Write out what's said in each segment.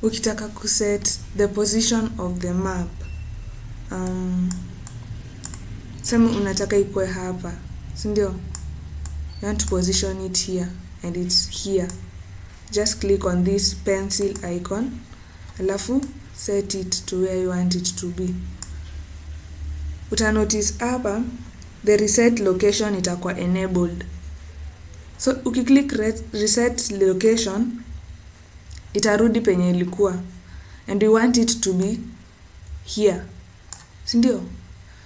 ukitaka kuset the position of the map, sema unataka ikuwe hapa, si ndio? You want to position it here and it's here. Just click on this pencil icon, alafu set it to where you want it to be. Uta notice hapa the reset location itakuwa enabled. So ukiklik reset location itarudi penye ilikuwa, and you want it to be here, si ndio?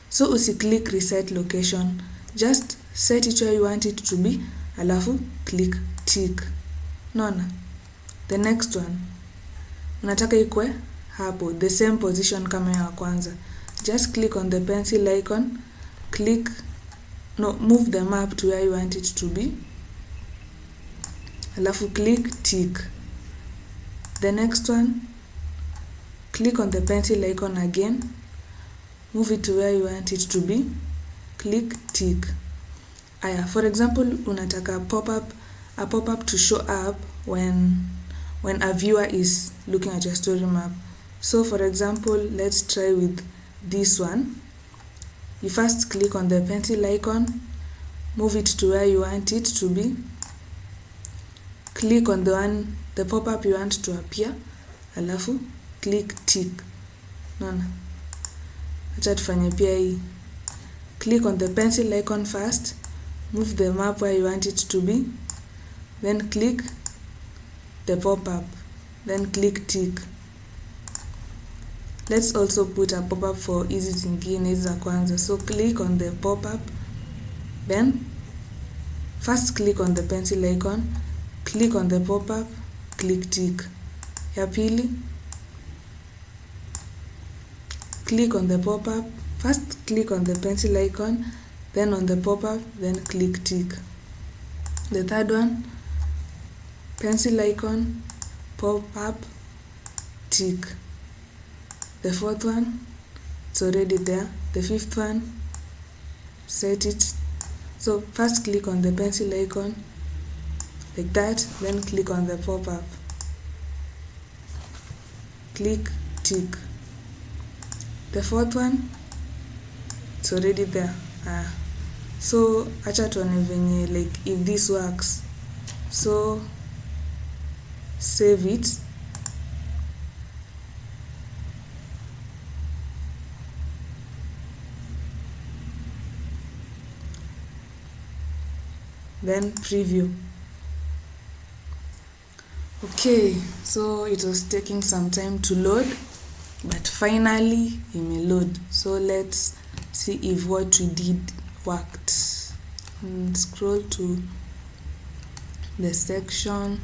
So usiklik reset location, just set it where you want it to be, alafu click tick. Naona? The next one unataka ikwe hapo, the same position kama ya kwanza. Just click on the pencil icon, move the map to where you want it to be, alafu click tick. The next one, click on the pencil icon again, move it to where you want it to be, click tick. Aya, for example, unataka a pop-up to show up when a viewer is looking at your story map. So for example, let's try with this one. You first click on the pencil icon, move it to where you want it to be, click on the pop-up you want to appear, alafu click tick. Naona? Acha tufanye pia hii. Click on the pencil icon first, move the map where you want it to be, then click the pop-up, then click tick. Let's also put a pop-up for hizi zingine, hizi za kwanza. So click on the pop-up, then first click on the pencil icon, click on the pop-up, click tick. Ya pili, click on the pop-up, first click on the pencil icon, then on the pop-up, then click tick. The third one, pencil icon, pop-up, tick. The fourth one, it's already there. The fifth one, set it. So first click on the pencil icon like that, then click on the pop-up, click tick. The fourth one, it's already there. So acha tuone venye, like if this works. So save it, then preview. Okay, so it was taking some time to load, but finally it may load. So let's see if what we did worked. And scroll to the section,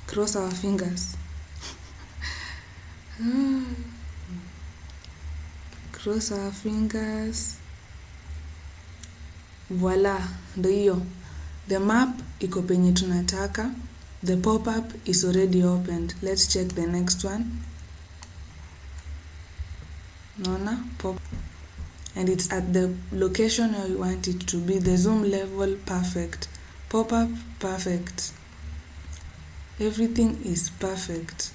cross our fingers. Cross our fingers. Voila, ndo hiyo. The map iko penye tunataka. The pop-up is already opened. Let's check the next one. Naona pop, and it's at the location where you want it to be. The zoom level perfect, pop-up perfect, everything is perfect.